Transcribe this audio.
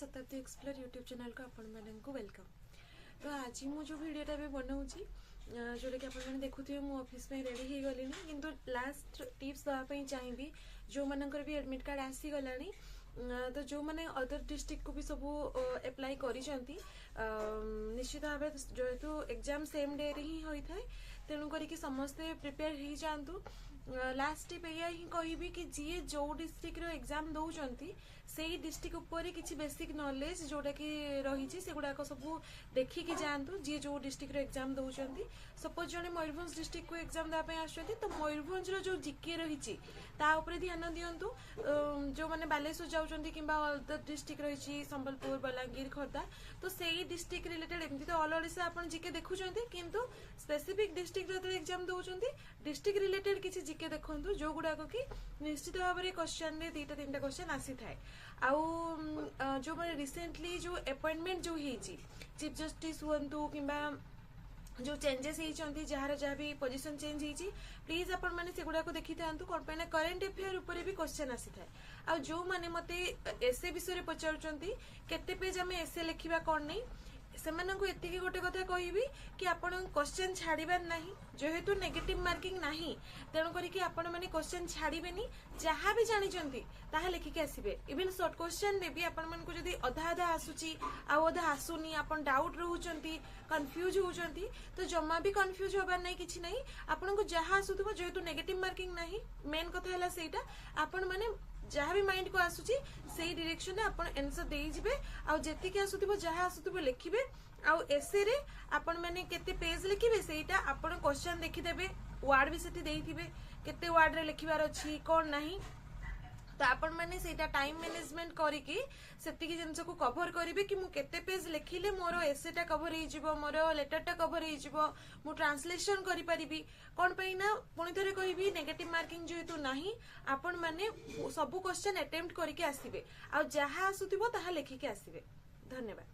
शताब्दी explore YouTube channel को आपण मानक वेलकम। तो आज मु जो वीडियोटा भी बनाऊँगी जोटा कि आप देखुए मु ऑफिस में रेडी हो गली किंतु लास्ट टिप्स देवाई चाहिए जो मानकर भी एडमिट कार्ड आसीगला तो जो मैंने अदर डिस्ट्रिक्ट को भी सब एप्लाई करिसेंती निश्चित भाव जेहेतु एग्जाम सेम डे रे ही होता है तेणु करिक समस्ते प्रिपेयर हो जातु। लास्ट टिप या ही कहबी कि जी जो डिस्ट्रिक्ट रो एग्जाम दौरान से डिस्ट्रिक्ट उपर किसी बेसिक नॉलेज जोटा कि रही से गुड़ाक सब देखिकी जातु जी जो डिस्ट्रिक्ट रो एग्जाम दौरान सपोज जड़े मयूरभंज डिस्ट्रिक्ट को एग्जाम देवाई आसुँच तो मयूरभंज जो जीके रही ध्यान दिंतु जो मैंने बालेश्वर जाऊँच कि अदर डिस्ट्रिक्ट रही संबलपुर बलांगीर खोर्धा तो से डिस्ट्रिक्ट रिलेटेड एमती तो ऑल ओडिशा आप जीके देखुं किंतु स्पेसिफिक डिस्ट्रिक्ट एग्जाम दौरान डिस्ट्रिक्ट रिलेटेड किसी जीके देखु जो गुड़ाक कि निश्चित भाव में क्वेश्चन रे 2-3 क्वेश्चन आसी थाए आउ जो मैंने रिसेंटली जो अपॉइंटमेंट जो होती चीफ जस्टिस हुंतु कि जो चेंजेस होती जार जहाँ भी पोजिशन चेंज होती प्लीज आपण मैंने से गुड़ाक देखी था कौन पे करेन्ट अफेयर उपर भी क्वेश्चन आसी थाए आ जो मैंने मते एसे विषय पचारुचंती केते पेज आम एसे लिखा कौन नहीं सेमानंकु एतिकी गोटे कथा कहबी कि आपण क्वेश्चन छाड़िबार नाही जेहेतु नेगेटिव मार्किंग नाही तेणु करिकि आपण माने क्वेश्चन छाड़िबेनी जहाँ भी जानिचंती ताहा लिखिके आसीबे इवन शॉर्ट क्वेश्चन रे भी आपण मानकु जदी अधा अधा आसुची आ अधा आसुनी आपण डाउट रहउचंती कंफ्यूज होउचंती तो जम्मा भी कंफ्यूज होबार नाही किछि नाही आपनको जहाँ आसुथबो जेहेतु नेगेटिव मार्किंग नाही मेन कथा हला सेटा आपण माने जहाँ भी माइंड को आसुची सेही डायरेक्शन रे आपण आंसर देई जिबे आ जेतिके आसुथबो जहाँ आसुथबो लिखिबे आ एसे रे आपण माने केते पेज लिखिबे सेटा आपण क्वेश्चन देखि देबे वर्ड भी सेठी देइथिबे केते वर्ड रे लिखिबार अछि कोन नाही तो आपण माने सेटा टाइम मैनेजमेंट करिकि सेतिकी जिंस को कवर करिवे कि मु केते पेज लिखिले मोर एसेटा कवर हो जिवो मोर लेटरटा कवर हो जिवो मु ट्रांसलेशन करि परिबी कोन पई ना पुनी थरे कहबी नेगेटिव मार्किंग जेहेतु नाही आपण माने सब क्वेश्चन अटेम्प्ट करिकि आसीबे आ जहा आसुथिबो ताहा लिखिकि आसीबे। धन्यवाद।